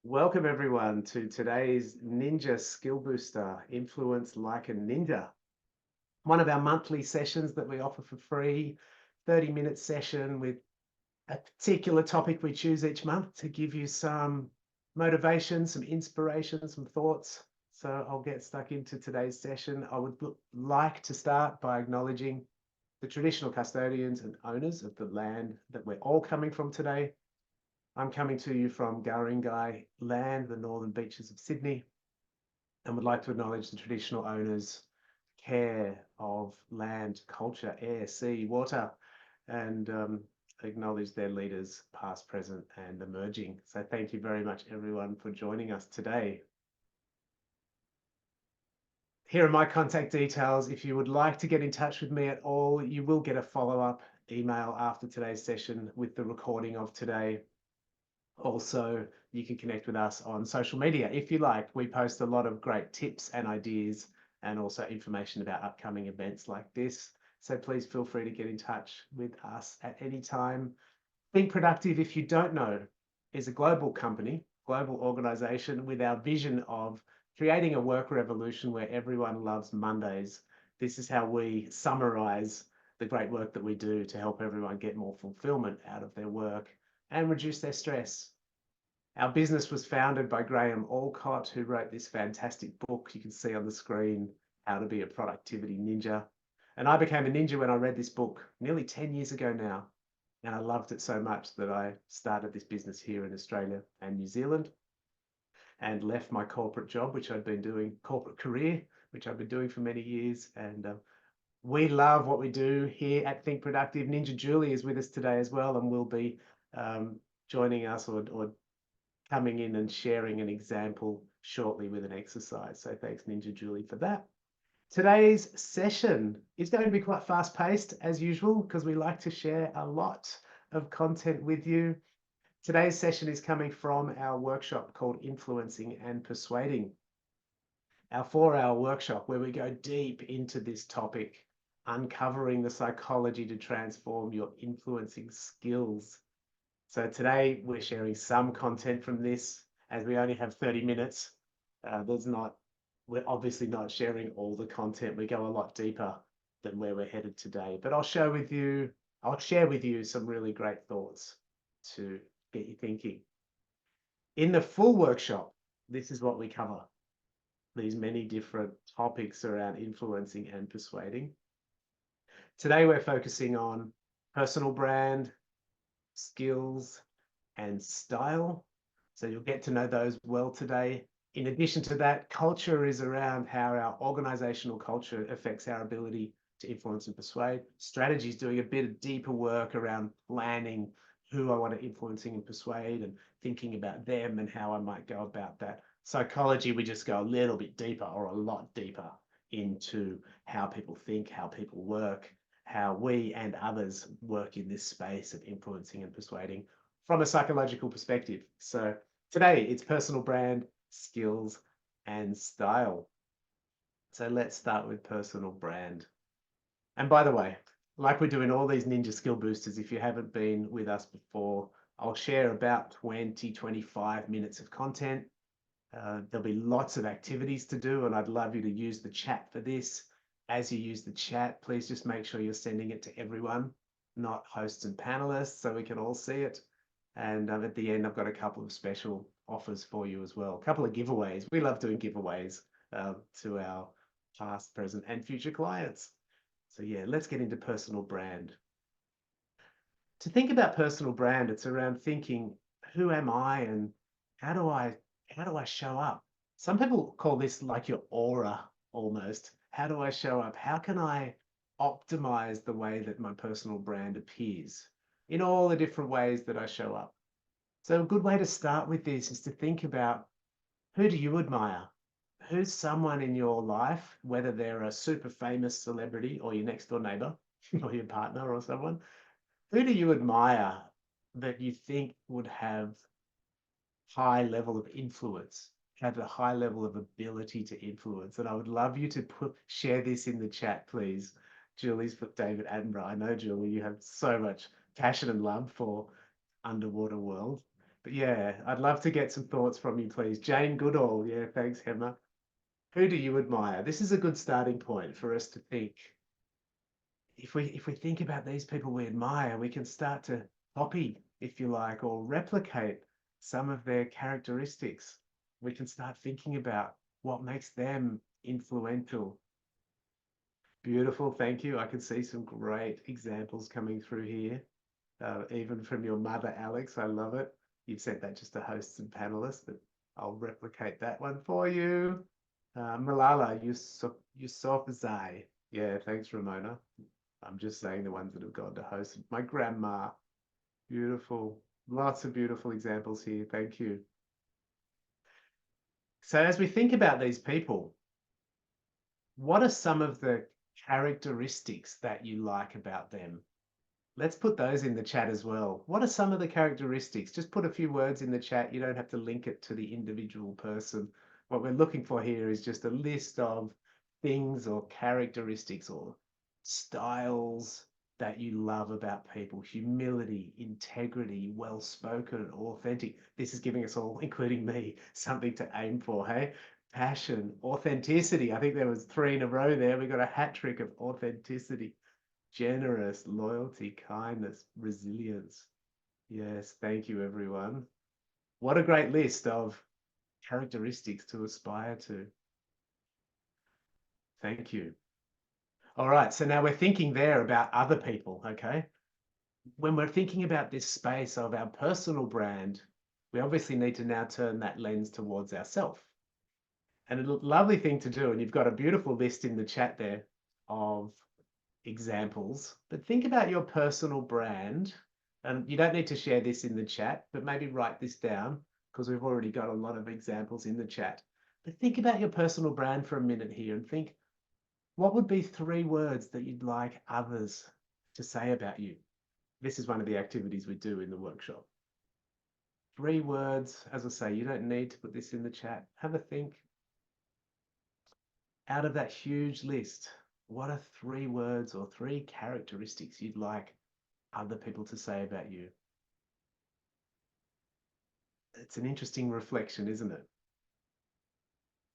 Welcome everyone to today's Ninja Skill Booster, Influence Like a Ninja. One of our monthly sessions that we offer for free, 30-minute session with a particular topic we choose each month to give you some motivation, some inspiration, some thoughts. So I'll get stuck into today's session. I would like to start by acknowledging the traditional custodians and owners of the land that we're all coming from today. I'm coming to you from Guringai land, the northern beaches of Sydney, and would like to acknowledge the traditional owners' care of land, culture, air, sea, water, and acknowledge their leaders, past, present, and emerging. So thank you very much, everyone, for joining us today. Here are my contact details. If you would like to get in touch with me at all, you will get a follow-up email after today's session with the recording of today. Also, you can connect with us on social media if you like. We post a lot of great tips and ideas and also information about upcoming events like this. So please feel free to get in touch with us at any time. Think Productive, if you don't know, is a global company, global organization with our vision of creating a work revolution where everyone loves Mondays. This is how we summarize the great work that we do to help everyone get more fulfillment out of their work and reduce their stress. Our business was founded by Graham Alcott, who wrote this fantastic book you can see on the screen, How to Be a Productivity Ninja. And I became a ninja when I read this book nearly 10 years ago now. And I loved it so much that I started this business here in Australia and New Zealand and left my corporate job, which I'd been doing, corporate career, which I've been doing for many years. And we love what we do here at Think Productive. Ninja Julie is with us today as well and will be joining us or coming in and sharing an example shortly with an exercise. So thanks, Ninja Julie, for that. Today's session is going to be quite fast paced as usual because we like to share a lot of content with you. Today's session is coming from our workshop called Influencing and Persuading, our 4-hour workshop where we go deep into this topic, uncovering the psychology to transform your influencing skills. So today we're sharing some content from this as we only have 30 minutes. We're obviously not sharing all the content. We go a lot deeper than where we're headed today, but I'll share with you some really great thoughts to get you thinking. In the full workshop, this is what we cover. These many different topics around influencing and persuading. Today we're focusing on personal brand, skills, and style. So you'll get to know those well today. In addition to that, culture is around how our organizational culture affects our ability to influence and persuade. Strategy is doing a bit of deeper work around planning who I want to influencing and persuade and thinking about them and how I might go about that. Psychology, we just go a little bit deeper or a lot deeper into how people think, how people work, how we and others work in this space of influencing and persuading from a psychological perspective. So today it's personal brand, skills, and style. So let's start with personal brand. And by the way, like we do in all these Ninja Skill Boosters, if you haven't been with us before, I'll share about 20, 25 minutes of content. There'll be lots of activities to do, and I'd love you to use the chat for this. As you use the chat, please just make sure you're sending it to everyone, not hosts and panelists, so we can all see it. And at the end, I've got a couple of special offers for you as well. A couple of giveaways. We love doing giveaways to our past, present, and future clients. So yeah, let's get into personal brand. To think about personal brand, it's around thinking, who am I and how do I show up? Some people call this like your aura almost. How do I show up? How can I optimize the way that my personal brand appears in all the different ways that I show up? So a good way to start with this is to think about, who do you admire? Who's someone in your life, whether they're a super famous celebrity or your next door neighbor or your partner or someone, who do you admire that you think would have high level of influence, have a high level of ability to influence? And I would love you to share this in the chat, please. Julie's put David Attenborough. I know, Julie, you have so much passion and love for Underwater World. But yeah, I'd love to get some thoughts from you, please. Jane Goodall. Yeah, thanks, Emma. Who do you admire? This is a good starting point for us to think. If we think about these people we admire, we can start to copy, if you like, or replicate some of their characteristics. We can start thinking about what makes them influential. Beautiful, thank you. I can see some great examples coming through here, even from your mother, Alex. I love it. You've sent that just to hosts and panelists, but I'll replicate that one for you. Malala Yousafzai. Yeah, thanks, Ramona. I'm just saying the ones that have gone to host. My grandma. Beautiful. Lots of beautiful examples here. Thank you. So as we think about these people, what are some of the characteristics that you like about them? Let's put those in the chat as well. What are some of the characteristics? Just put a few words in the chat. You don't have to link it to the individual person. What we're looking for here is just a list of things or characteristics or styles that you love about people. Humility, integrity, well-spoken, authentic. This is giving us all, including me, something to aim for, hey? Passion, authenticity. I think there was 3 in a row there. We got a hat trick of authenticity. Generous, loyalty, kindness, resilience. Yes, thank you, everyone. What a great list of characteristics to aspire to. Thank you. All right, so now we're thinking there about other people, okay? When we're thinking about this space of our personal brand, we obviously need to now turn that lens towards ourselves. And a lovely thing to do, and you've got a beautiful list in the chat there of examples, but think about your personal brand. And you don't need to share this in the chat, but maybe write this down because we've already got a lot of examples in the chat. But think about your personal brand for a minute here and think, what would be 3 words that you'd like others to say about you? This is one of the activities we do in the workshop. 3 words, as I say, you don't need to put this in the chat. Have a think. Out of that huge list, what are 3 words or 3 characteristics you'd like other people to say about you? It's an interesting reflection, isn't it?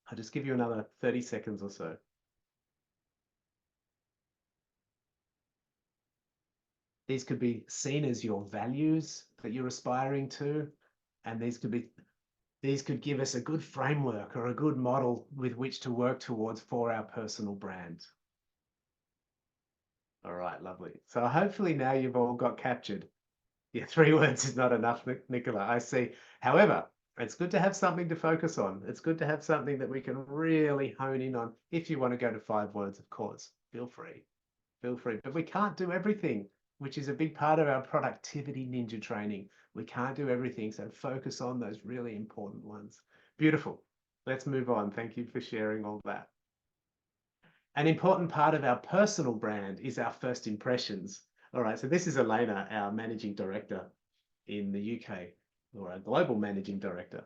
I'll just give you another 30 seconds or so. These could be seen as your values that you're aspiring to, and these could give us a good framework or a good model with which to work towards for our personal brand. All right, lovely. So hopefully now you've all got captured. Yeah, 3 words is not enough, Nicola, I see. However, it's good to have something to focus on. It's good to have something that we can really hone in on. If you want to go to 5 words, of course, feel free. Feel free. But we can't do everything, which is a big part of our productivity ninja training. We can't do everything, so focus on those really important ones. Beautiful. Let's move on. Thank you for sharing all that. An important part of our personal brand is our first impressions. All right, so this is Elena, our managing director in the UK, or our global managing director.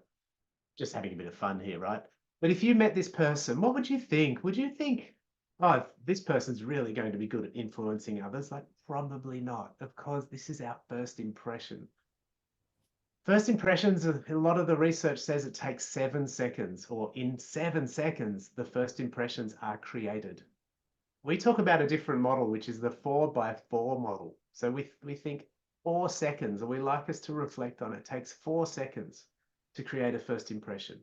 Just having a bit of fun here, right? But if you met this person, what would you think? Would you think, oh, this person's really going to be good at influencing others? Like, probably not. Of course, this is our first impression. First impressions, a lot of the research says it takes 7 seconds, or in 7 seconds, the first impressions are created. We talk about a different model, which is the 4x4 model. So we think 4 seconds, and we like us to reflect on it. It takes 4 seconds to create a first impression.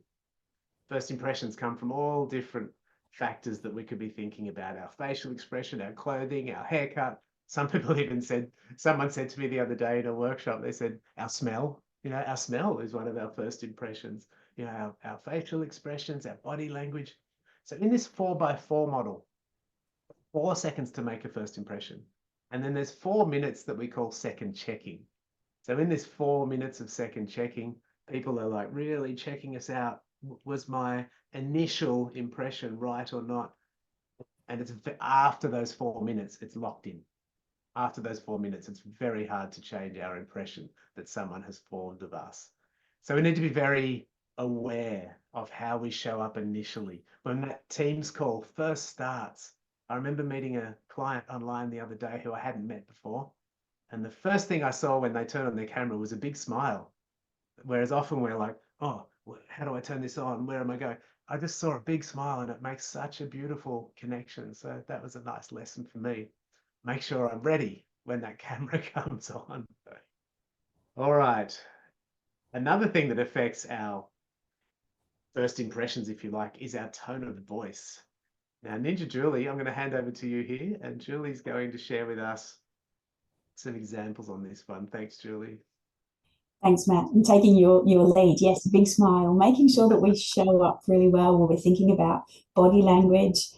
First impressions come from all different factors that we could be thinking about: our facial expression, our clothing, our haircut. Some people even said, someone said to me the other day in a workshop, they said, our smell, our smell is one of our first impressions, our facial expressions, our body language. So in this 4x4 model, 4 seconds to make a first impression. And then there's 4 minutes that we call second checking. So in this 4 minutes of second checking, people are like really checking us out. Was my initial impression right or not? And it's after those 4 minutes, it's locked in. After those 4 minutes, it's very hard to change our impression that someone has formed of us. So we need to be very aware of how we show up initially. When that Teams call first starts, I remember meeting a client online the other day who I hadn't met before. And the first thing I saw when they turned on their camera was a big smile. Whereas often we're like, oh, how do I turn this on? Where am I going? I just saw a big smile and it makes such a beautiful connection. So that was a nice lesson for me. Make sure I'm ready when that camera comes on. All right. Another thing that affects our first impressions, if you like, is our tone of voice. Now, Ninja Julie, I'm going to hand over to you here, and Julie's going to share with us some examples on this one. Thanks, Julie. Thanks, Matt. I'm taking your lead. Yes, a big smile, making sure that we show up really well when we're thinking about body language,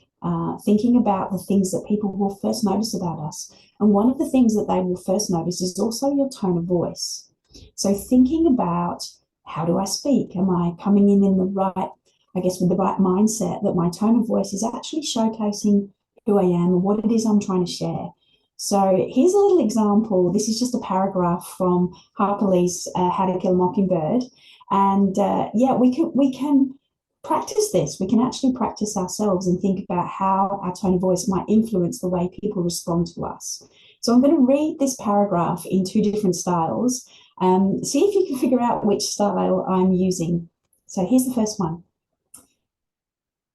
thinking about the things that people will first notice about us. And one of the things that they will first notice is also your tone of voice. So thinking about, how do I speak? Am I coming in the right, I guess, with the right mindset, that my tone of voice is actually showcasing who I am and what it is I'm trying to share. So here's a little example. This is just a paragraph from Harper Lee's How to Kill a Mockingbird. And yeah, we can practice this. We can actually practice ourselves and think about how our tone of voice might influence the way people respond to us. So I'm going to read this paragraph in two different styles. See if you can figure out which style I'm using. So here's the first one.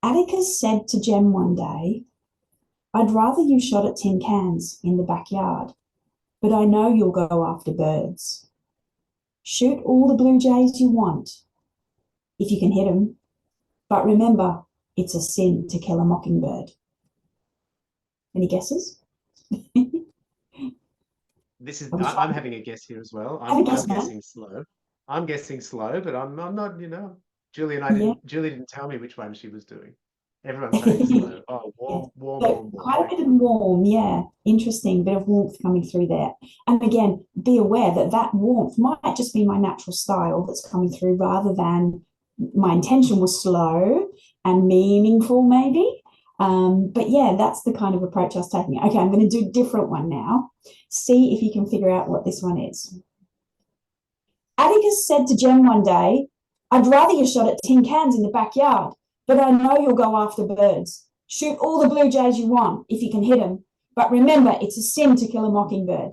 Atticus said to Jem one day, I'd rather you shot at tin cans in the backyard, but I know you'll go after birds. Shoot all the blue jays you want, if you can hit them. But remember, it's a sin to kill a mockingbird. Any guesses? I'm having a guess here as well. Have a I'm guess, Matt. guessing slow. I'm guessing slow, but I'm not, Yeah. Julie didn't tell me which one she was doing. Everyone's saying slow. Oh, Yeah. warm, warm, So warm, warm. quite a bit of warm, yeah. Interesting, bit of warmth coming through there. And again, be aware that that warmth might just be my natural style that's coming through rather than my intention was slow and meaningful, maybe. But yeah, that's the kind of approach I was taking. Okay, I'm going to do a different one now. See if you can figure out what this one is. Atticus said to Jem one day, I'd rather you shot at tin cans in the backyard, but I know you'll go after birds. Shoot all the blue jays you want, if you can hit them. But remember, it's a sin to kill a mockingbird.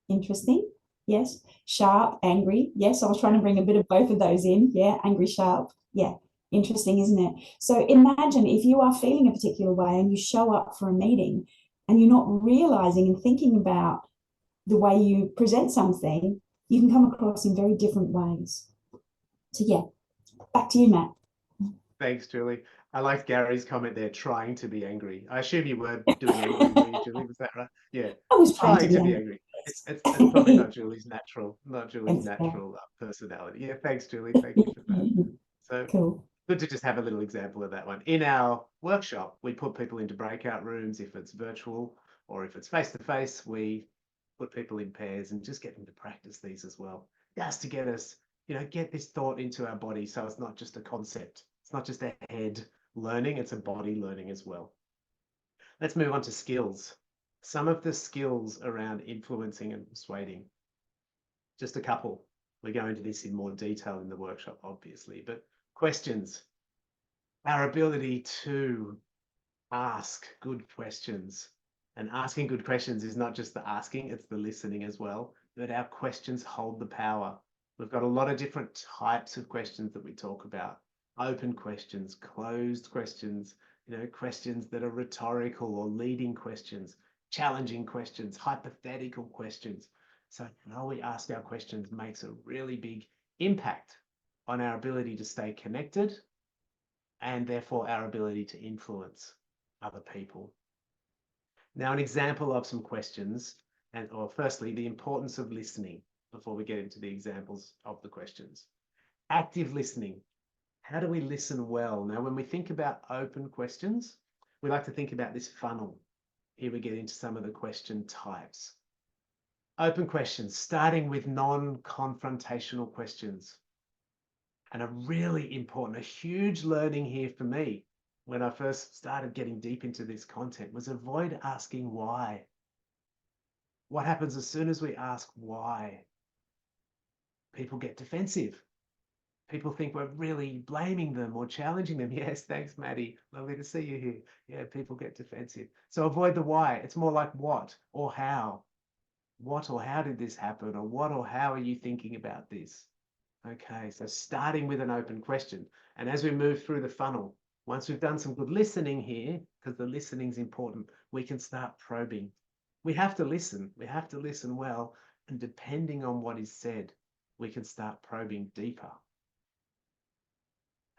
Interesting. Yes. Sharp, angry. Yes, I was trying to bring a bit of both of those in. Yeah, angry, sharp. Yeah. Interesting, isn't it? So imagine if you are feeling a particular way and you show up for a meeting and you're not realizing and thinking about the way you present something, you can come across in very different ways. So yeah, back to you, Matt. Thanks, Julie. I liked Gary's comment there, trying to be angry. I assume you were doing angry, were you, Julie? Was that right? Yeah, I was trying to trying be to be angry. angry. It's probably not Julie's Thanks, Matt. natural personality. Yeah, thanks, Julie. Thank you for that. So Cool. good to just have a little example of that one. In our workshop, we put people into breakout rooms if it's virtual, or if it's face to face, we put people in pairs and just get them to practice these as well. Just to get us, get this thought into our body, so it's not just a concept. It's not just a head learning, it's a body learning as well. Let's move on to skills. Some of the skills around influencing and persuading. Just a couple. We go into this in more detail in the workshop, obviously, but questions. Our ability to ask good questions. And asking good questions is not just the asking, it's the listening as well. That our questions hold the power. We've got a lot of different types of questions that we talk about. Open questions, closed questions, questions that are rhetorical or leading questions, challenging questions, hypothetical questions. So how we ask our questions makes a really big impact on our ability to stay connected and therefore our ability to influence other people. Now, an example of some questions, or firstly, the importance of listening before we get into the examples of the questions. Active listening. How do we listen well? Now, when we think about open questions, we like to think about this funnel. Here we get into some of the question types. Open questions, starting with non-confrontational questions. And a really important, a huge learning here for me when I first started getting deep into this content was avoid asking why. What happens as soon as we ask why? People get defensive. People think we're really blaming them or challenging them. Yes, thanks, Maddie. Lovely to see you here. Yeah, people get defensive. So avoid the why. It's more like what or how. What or how did this happen? Or what or how are you thinking about this? Okay, so starting with an open question. And as we move through the funnel, once we've done some good listening here, because the listening is important, we can start probing. We have to listen. We have to listen well. And depending on what is said, we can start probing deeper.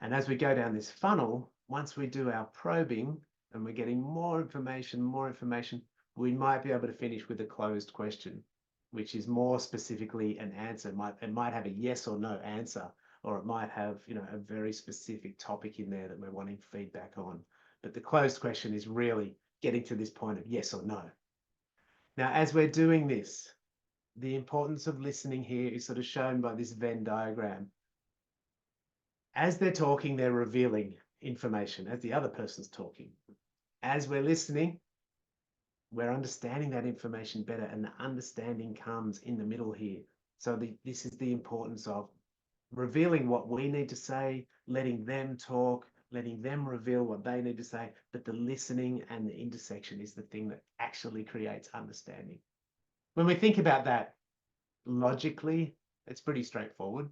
And as we go down this funnel, once we do our probing and we're getting more information, we might be able to finish with a closed question, which is more specifically an answer. It might have a yes or no answer, or it might have, a very specific topic in there that we're wanting feedback on. But the closed question is really getting to this point of yes or no. Now, as we're doing this, the importance of listening here is sort of shown by this Venn diagram. As they're talking, they're revealing information as the other person's talking. As we're listening, we're understanding that information better, and the understanding comes in the middle here. So this is the importance of revealing what we need to say, letting them talk, letting them reveal what they need to say, but the listening and the intersection is the thing that actually creates understanding. When we think about that logically, it's pretty straightforward.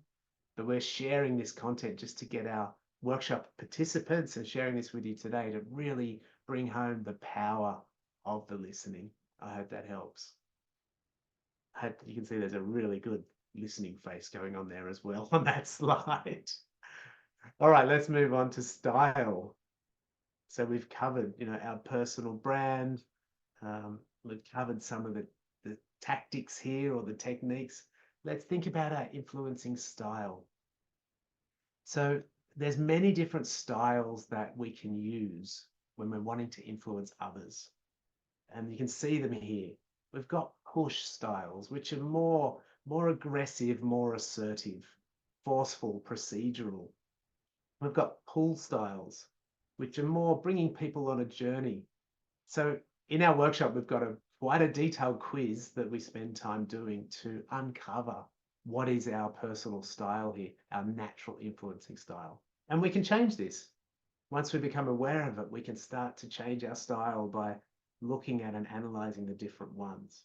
But we're sharing this content just to get our workshop participants and sharing this with you today to really bring home the power of the listening. I hope that helps. I hope you can see there's a really good listening face going on there as well on that slide. All right, let's move on to style. So we've covered, our personal brand. We've covered some of the tactics here or the techniques. Let's think about our influencing style. So there's many different styles that we can use when we're wanting to influence others. And you can see them here. We've got push styles, which are more aggressive, more assertive, forceful, procedural. We've got pull styles, which are more bringing people on a journey. So in our workshop, we've got quite a detailed quiz that we spend time doing to uncover what is our personal style here, our natural influencing style. And we can change this. Once we become aware of it, we can start to change our style by looking at and analyzing the different ones.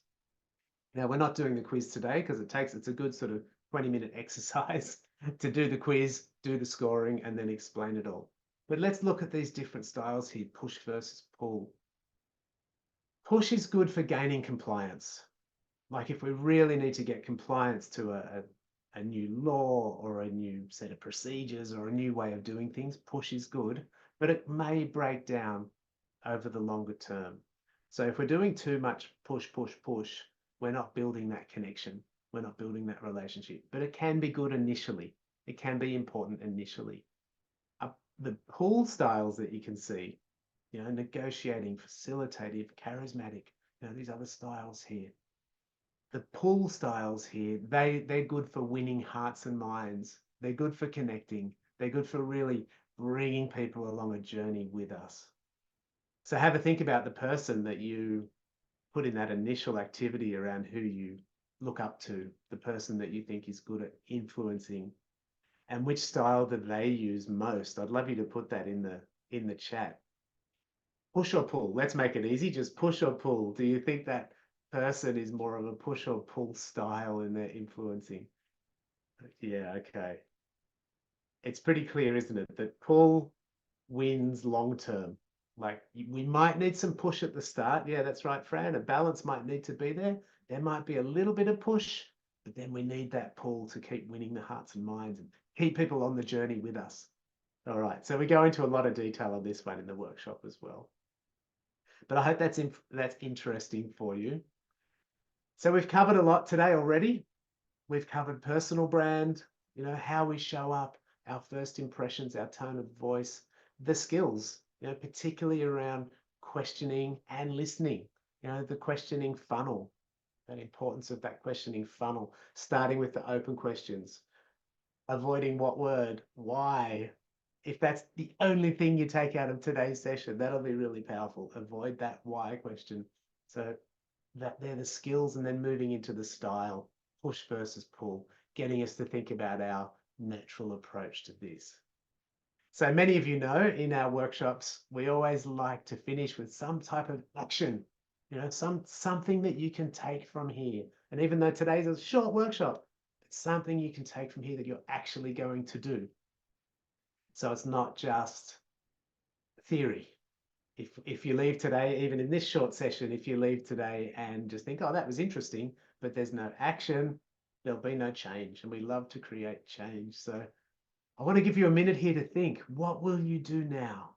Now, we're not doing the quiz today because it's a good sort of 20-minute exercise to do the quiz, do the scoring, and then explain it all. But let's look at these different styles here, push versus pull. Push is good for gaining compliance. Like if we really need to get compliance to a new law or a new set of procedures or a new way of doing things, push is good, but it may break down over the longer term. So if we're doing too much push, we're not building that connection. We're not building that relationship, but it can be good initially. It can be important initially. The pull styles that you can see, negotiating, facilitative, charismatic, these other styles here. The pull styles here, they're good for winning hearts and minds. They're good for connecting. They're good for really bringing people along a journey with us. So have a think about the person that you put in that initial activity around who you look up to, the person that you think is good at influencing, and which style do they use most? I'd love you to put that in the chat. Push or pull? Let's make it easy. Just push or pull. Do you think that person is more of a push or pull style in their influencing? Yeah, okay. It's pretty clear, isn't it, that pull wins long term. Like we might need some push at the start. Yeah, that's right, Fran. A balance might need to be there. There might be a little bit of push, but then we need that pull to keep winning the hearts and minds and keep people on the journey with us. All right, so we go into a lot of detail on this one in the workshop as well. But I hope that's interesting for you. So we've covered a lot today already. We've covered personal brand, how we show up, our first impressions, our tone of voice, the skills, particularly around questioning and listening, the questioning funnel, the importance of that questioning funnel, starting with the open questions, avoiding what word, why. If that's the only thing you take out of today's session, that'll be really powerful. Avoid that why question. So that they're the skills, and then moving into the style, push versus pull, getting us to think about our natural approach to this. So many of you know in our workshops, we always like to finish with some type of action. something that you can take from here. And even though today's a short workshop, it's something you can take from here that you're actually going to do. So it's not just theory. If you leave today, even in this short session, if you leave today and just think, oh, that was interesting, but there's no action, there'll be no change. And we love to create change. So I want to give you a minute here to think, what will you do now?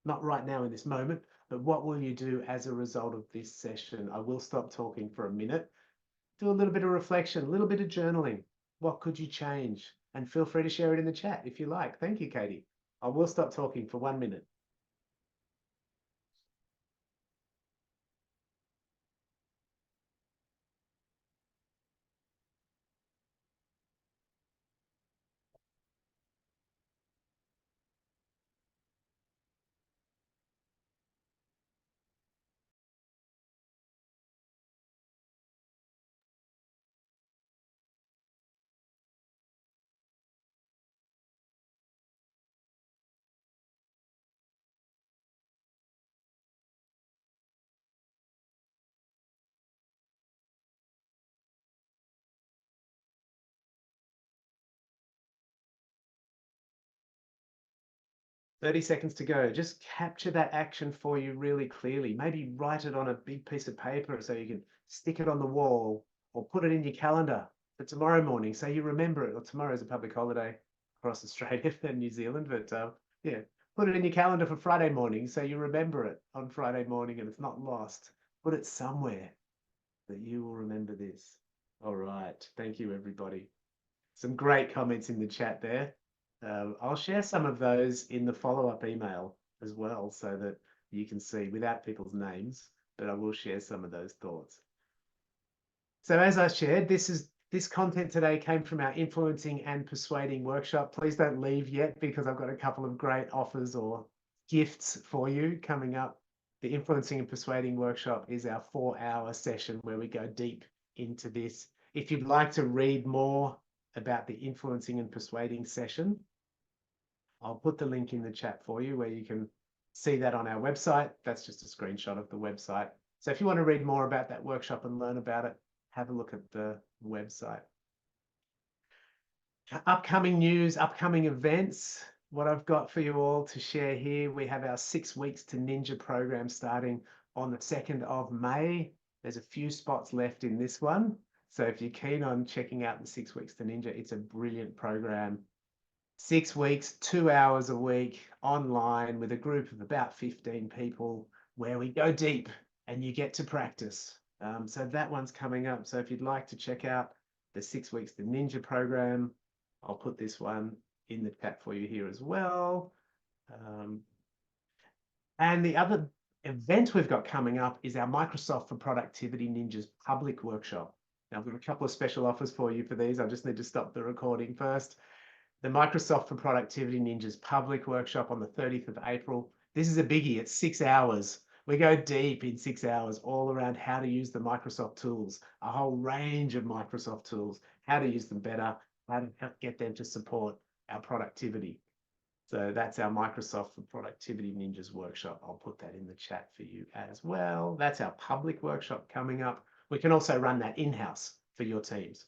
Not right now in this moment, but what will you do as a result of this session? I will stop talking for a minute. Do a little bit of reflection, a little bit of journaling. What could you change? And feel free to share it in the chat if you like. Thank you, Katie. I will stop talking for 1 minute. 30 seconds to go. Just capture that action for you really clearly. Maybe write it on a big piece of paper so you can stick it on the wall or put it in your calendar for tomorrow morning so you remember it. Or tomorrow's a public holiday across Australia and New Zealand, but yeah, put it in your calendar for Friday morning so you remember it on Friday morning and it's not lost. Put it somewhere that you will remember this. All right. Thank you, everybody. Some great comments in the chat there. I'll share some of those in the follow-up email as well so that you can see without people's names, but I will share some of those thoughts. So as I shared, this content today came from our influencing and persuading workshop. Please don't leave yet because I've got a couple of great offers or gifts for you coming up. The influencing and persuading workshop is our 4-hour session where we go deep into this. If you'd like to read more about the influencing and persuading session, I'll put the link in the chat for you where you can see that on our website. That's just a screenshot of the website. So if you want to read more about that workshop and learn about it, have a look at the website. Upcoming news, upcoming events. What I've got for you all to share here, we have our 6 Weeks to Ninja program starting on the 2nd of May. There's a few spots left in this one. So if you're keen on checking out the 6 Weeks to Ninja, it's a brilliant program. 6 weeks, 2 hours a week online with a group of about 15 people where we go deep and you get to practice. So that one's coming up. So if you'd like to check out the 6 Weeks to Ninja program, I'll put this one in the chat for you here as well. And the other event we've got coming up is our Microsoft for Productivity Ninjas public workshop. Now I've got a couple of special offers for you for these. I just need to stop the recording first. The Microsoft for Productivity Ninjas public workshop on the 30th of April. This is a biggie. It's 6 hours. We go deep in 6 hours all around how to use the Microsoft tools, a whole range of Microsoft tools, how to use them better, how to get them to support our productivity. So that's our Microsoft for Productivity Ninjas workshop. I'll put that in the chat for you as well. That's our public workshop coming up. We can also run that in-house for your teams.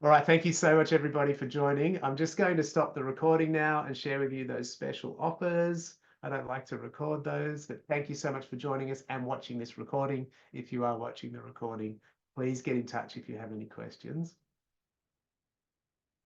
All right, thank you so much, everybody, for joining. I'm just going to stop the recording now and share with you those special offers. I don't like to record those, but thank you so much for joining us and watching this recording. If you are watching the recording, please get in touch if you have any questions.